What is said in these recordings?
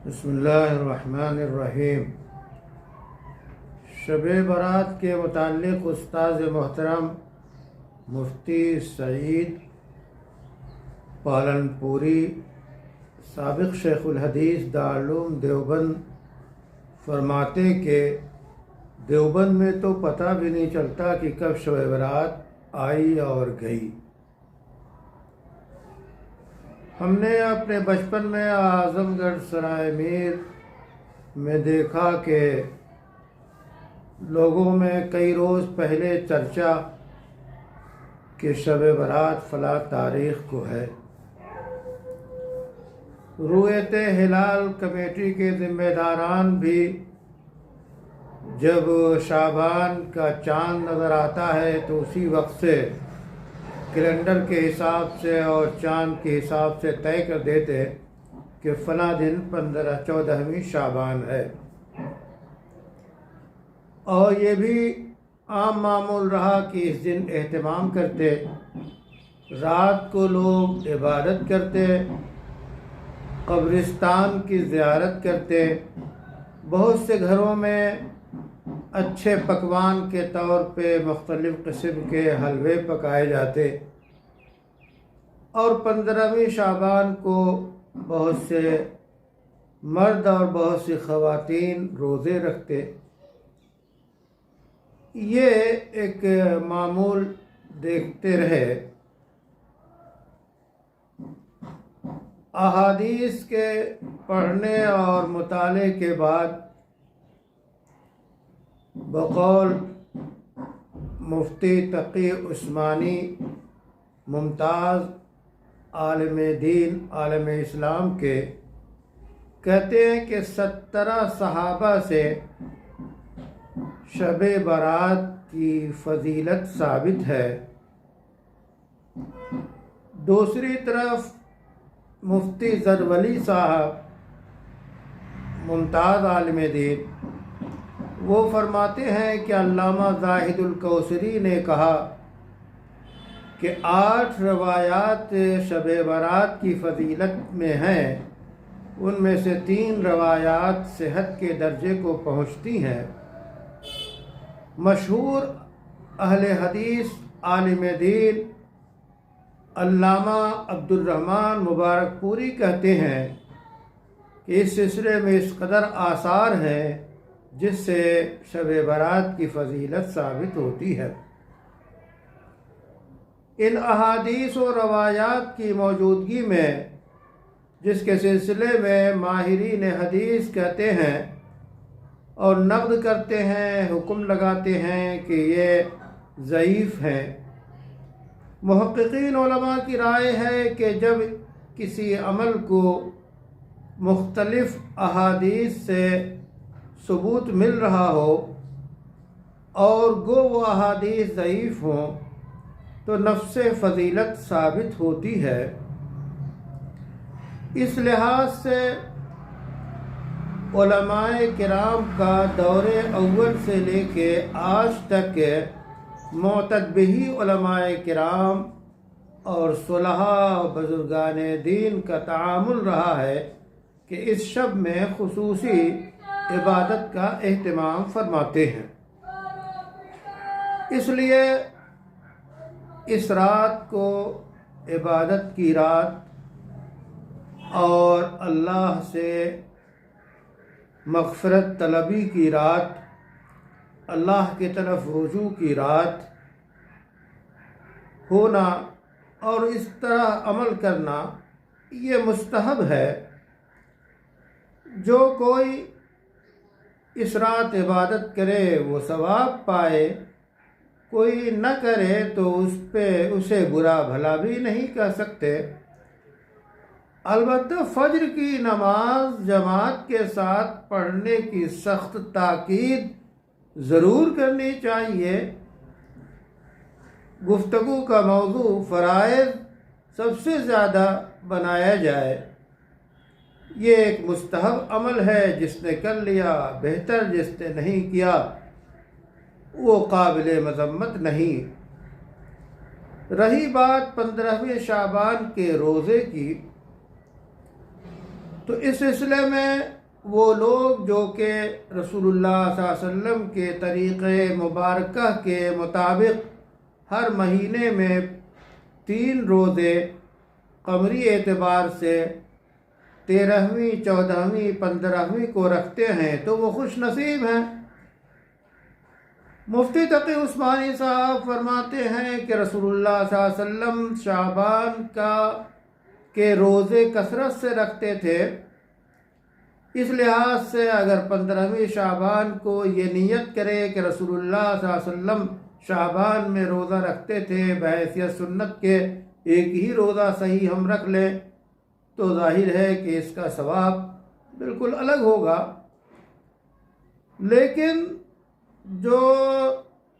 بسم اللہ الرحمن الرحیم۔ شب برات کے متعلق استاذ محترم مفتی سعید پالنپوری سابق شیخ الحدیث دارالعلوم دیوبند فرماتے کہ دیوبند میں تو پتہ بھی نہیں چلتا کہ کب شب برات آئی اور گئی۔ ہم نے اپنے بچپن میں اعظم گڑھ سرائے میر میں دیکھا کہ لوگوں میں کئی روز پہلے چرچا کہ شب برات فلاں تاریخ کو ہے۔ رؤیت ہلال کمیٹی کے ذمہ داران بھی جب شعبان کا چاند نظر آتا ہے تو اسی وقت سے کیلنڈر کے حساب سے اور چاند کے حساب سے طے کر دیتے کہ فلاں دن 14ویں شعبان ہے، اور یہ بھی عام معمول رہا کہ اس دن اہتمام کرتے، رات کو لوگ عبادت کرتے، قبرستان کی زیارت کرتے، بہت سے گھروں میں اچھے پکوان کے طور پہ مختلف قسم کے حلوے پکائے جاتے، اور 15ویں شعبان کو بہت سے مرد اور بہت سی خواتین روزے رکھتے۔ یہ ایک معمول دیکھتے رہے۔ احادیث کے پڑھنے اور مطالعے کے بعد بقول مفتی تقی عثمانی ممتاز عالم دین عالم اسلام کے کہتے ہیں کہ 17 صحابہ سے شب برات کی فضیلت ثابت ہے۔ دوسری طرف مفتی زرولی صاحب ممتاز عالم دین وہ فرماتے ہیں کہ علامہ زاہد الکوثری نے کہا کہ 8 روایات شب برات کی فضیلت میں ہیں، ان میں سے 3 روایات صحت کے درجے کو پہنچتی ہیں۔ مشہور اہل حدیث عالم دین علامہ عبدالرحمن مبارک پوری کہتے ہیں کہ اس سلسلے میں اس قدر آثار ہیں جس سے شب برات کی فضیلت ثابت ہوتی ہے۔ ان احادیث و روایات کی موجودگی میں جس کے سلسلے میں ماہرین حدیث کہتے ہیں اور نقد کرتے ہیں، حکم لگاتے ہیں کہ یہ ضعیف ہیں، محققین علماء کی رائے ہے کہ جب کسی عمل کو مختلف احادیث سے ثبوت مل رہا ہو اور گو وہ احادیث ضعیف ہوں تو نفس فضیلت ثابت ہوتی ہے۔ اس لحاظ سے علماء کرام کا دور اول سے لے کے آج تک معتد بہی علماء کرام اور صلحاء بزرگان دین کا تعامل رہا ہے کہ اس شب میں خصوصی عبادت کا اہتمام فرماتے ہیں۔ اس لیے اس رات کو عبادت کی رات اور اللہ سے مغفرت طلبی کی رات، اللہ کی طرف رجوع کی رات ہونا اور اس طرح عمل کرنا یہ مستحب ہے۔ جو کوئی اس رات عبادت کرے وہ ثواب پائے، کوئی نہ کرے تو اسے برا بھلا بھی نہیں کہہ سکتے۔ البتہ فجر کی نماز جماعت کے ساتھ پڑھنے کی سخت تاکید ضرور کرنی چاہیے۔ گفتگو کا موضوع فرائض سب سے زیادہ بنایا جائے، یہ ایک مستحب عمل ہے، جس نے کر لیا بہتر، جس نے نہیں کیا وہ قابل مذمت نہیں۔ رہی بات 15ویں شعبان کے روزے کی، تو اس سلسلے میں وہ لوگ جو کہ رسول اللہ صلی اللہ علیہ وسلم کے طریقے مبارکہ کے مطابق ہر مہینے میں 3 روزے قمری اعتبار سے 13ویں 14ویں 15ویں کو رکھتے ہیں تو وہ خوش نصیب ہیں۔ مفتی تقی عثمانی صاحب فرماتے ہیں کہ رسول اللہ صلی اللہ علیہ وسلم شعبان کے روزے کثرت سے رکھتے تھے، اس لحاظ سے اگر 15ویں شعبان کو یہ نیت کرے کہ رسول اللہ صلی اللہ علیہ وسلم شعبان میں روزہ رکھتے تھے، بحیثیت سنت کے ایک ہی روزہ صحیح ہم رکھ لیں تو ظاہر ہے کہ اس کا ثواب بالکل الگ ہوگا۔ لیکن جو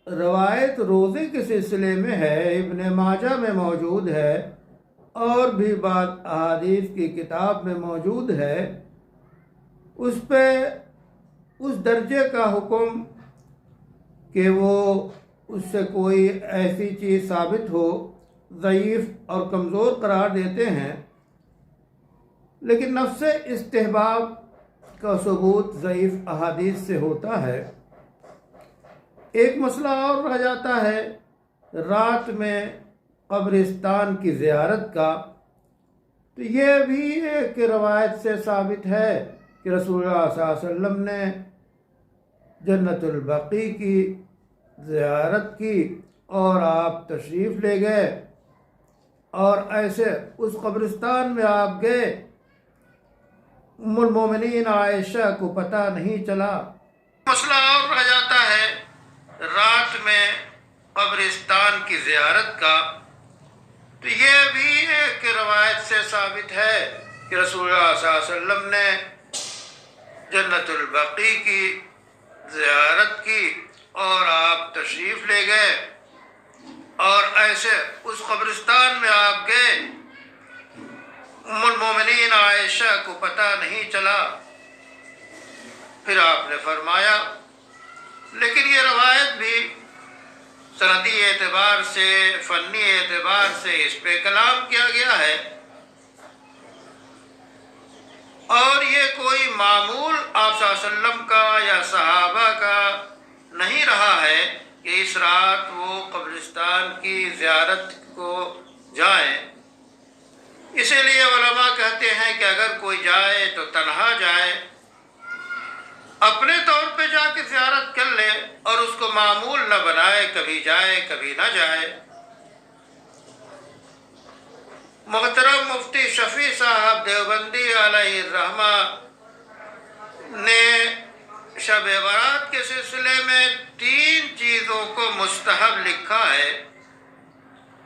روایت روزے کے سلسلے میں ہے، ابن ماجہ میں موجود ہے اور بھی بعض احادیث کی کتاب میں موجود ہے، اس پہ اس درجے کا حکم کہ وہ اس سے کوئی ایسی چیز ثابت ہو ضعیف اور کمزور قرار دیتے ہیں، لیکن نفس استحباب کا ثبوت ضعیف احادیث سے ہوتا ہے۔ ایک مسئلہ اور رہ جاتا ہے رات میں قبرستان کی زیارت کا، تو یہ بھی ایک روایت سے ثابت ہے کہ رسول اللہ صلی اللہ علیہ وسلم نے جنت البقیع کی زیارت کی اور آپ تشریف لے گئے، اور ایسے اس قبرستان میں آپ گئے، ام المومنین عائشہ کو پتہ نہیں چلا۔ مسئلہ اور رہ جاتا ہے رات میں قبرستان کی زیارت کا، تو یہ بھی ایک روایت سے ثابت ہے کہ رسول اللہ صلی اللہ علیہ وسلم نے جنت البقیع کی زیارت کی اور آپ تشریف لے گئے، اور ایسے اس قبرستان میں آپ گئے، ام المومنین عائشہ کو پتہ نہیں چلا۔ پھر آپ نے فرمایا، لیکن یہ روایت بھی سندی اعتبار سے فنی اعتبار سے اس پہ کلام کیا گیا ہے، اور یہ کوئی معمول آپ صلی اللہ علیہ وسلم کا یا صحابہ کا نہیں رہا ہے کہ اس رات وہ قبرستان کی زیارت کو جائیں۔ اسی لیے علماء کہتے ہیں کہ اگر کوئی جائے تو تنہا جائے، اپنے طور پہ جا کے زیارت کر لے اور اس کو معمول نہ بنائے، کبھی جائے کبھی نہ جائے۔ محترم مفتی شفیع صاحب دیوبندی علیہ الرحمہ نے شب برات کے سلسلے میں 3 چیزوں کو مستحب لکھا ہے۔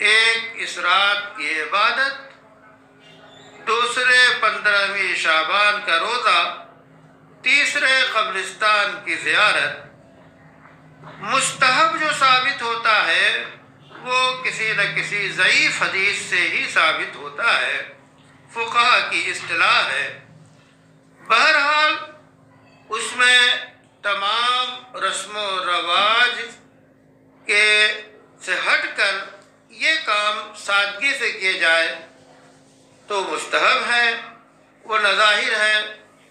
ایک، اس رات کی عبادت، دوسرے 15ویں شعبان کا روزہ، تیسرے قبرستان کی زیارت۔ مستحب جو ثابت ہوتا ہے وہ کسی نہ کسی ضعیف حدیث سے ہی ثابت ہوتا ہے، فقہا کی اصطلاح ہے۔ بہرحال اس میں تمام رسم و رواج سے ہٹ کر یہ کام سادگی سے کیے جائے تو مستحب ہے۔ وہ نظاہر ہے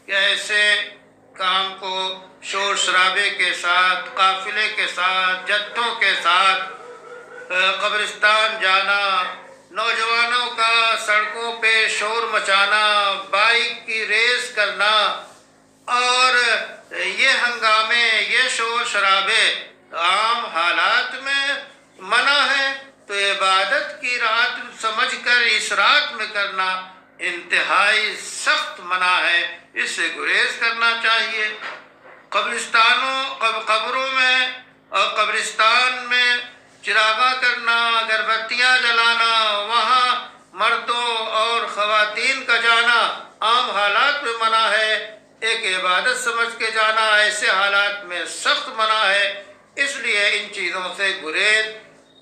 کہ ایسے کام کو شور شرابے کے ساتھ، قافلے کے ساتھ، جتھوں کے ساتھ قبرستان جانا، نوجوانوں کا سڑکوں پہ شور مچانا، بائک کی ریس کرنا اور یہ ہنگامے، یہ شور شرابے عام حالات میں منع ہے، تو عبادت کی رات سمجھ کر اس رات میں کرنا انتہائی سخت منع ہے، اس سے گریز کرنا چاہیے۔ قبروں میں اور قبرستان میں چراغاں کرنا، اگربتیاں جلانا، وہاں مردوں اور خواتین کا جانا عام حالات میں منع ہے، ایک عبادت سمجھ کے جانا ایسے حالات میں سخت منع ہے، اس لیے ان چیزوں سے گریز۔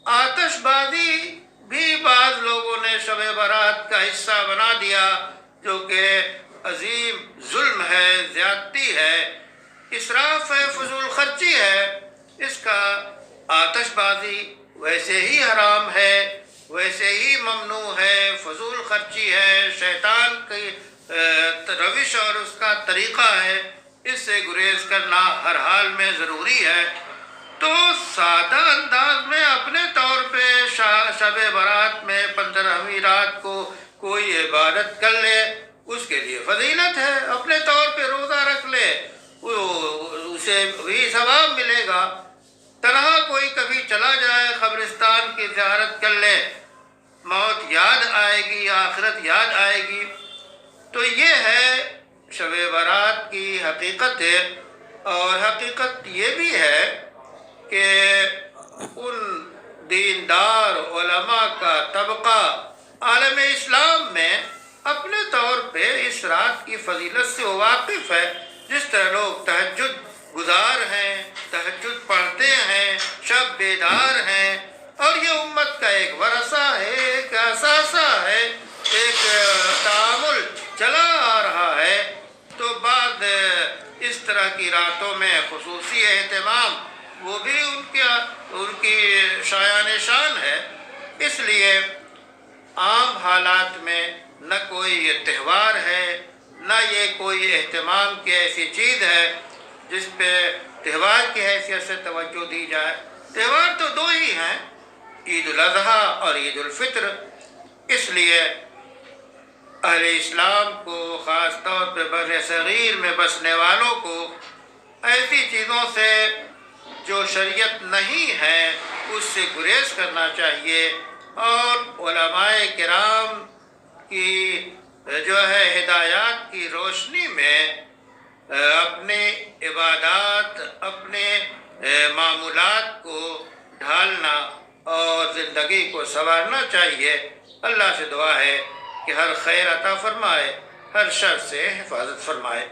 آتش بازی بھی بعض لوگوں نے شب برات کا حصہ بنا دیا، جو کہ عظیم ظلم ہے، زیادتی ہے، اسراف ہے، فضول خرچی ہے۔ اس کا آتش بازی ویسے ہی حرام ہے، ویسے ہی ممنوع ہے، فضول خرچی ہے، شیطان کی روش اور اس کا طریقہ ہے، اس سے گریز کرنا ہر حال میں ضروری ہے۔ تو سادہ انداز میں اپنے طور پہ شب برات میں 15ویں رات کو کوئی عبادت کر لے، اس کے لیے فضیلت ہے۔ اپنے طور پہ روزہ رکھ لے، اسے بھی ثواب ملے گا۔ تنہا کوئی کبھی چلا جائے، قبرستان کی زیارت کر لے، موت یاد آئے گی، آخرت یاد آئے گی۔ تو یہ ہے شب برات کی حقیقت ہے۔ اور حقیقت یہ بھی ہے کہ ان دیندار علماء کا طبقہ عالم اسلام میں اپنے طور پہ اس رات کی فضیلت سے واقف ہے۔ جس طرح لوگ تہجد گزار ہیں، تہجد پڑھتے ہیں، شب بیدار ہیں، اور یہ امت کا ایک ورثہ ہے، ایک اثاثہ ہے، ایک تعامل چلا آ رہا ہے۔ تو بعد اس طرح کی راتوں میں خصوصی اہتمام، وہ بھی ان کی شایان شان ہے۔ اس لیے عام حالات میں نہ کوئی یہ تہوار ہے، نہ یہ کوئی اہتمام کی ایسی چیز ہے جس پہ تہوار کی حیثیت سے توجہ دی جائے۔ تہوار تو دو ہی ہیں، عید الاضحیٰ اور عید الفطر۔ اس لیے اہل اسلام کو، خاص طور پہ بر صغیر میں بسنے والوں کو، ایسی چیزوں سے جو شریعت نہیں ہے اس سے گریز کرنا چاہیے، اور علماء کرام کی جو ہے ہدایات کی روشنی میں اپنے عبادات، اپنے معمولات کو ڈھالنا اور زندگی کو سنوارنا چاہیے۔ اللہ سے دعا ہے کہ ہر خیر عطا فرمائے، ہر شر سے حفاظت فرمائے۔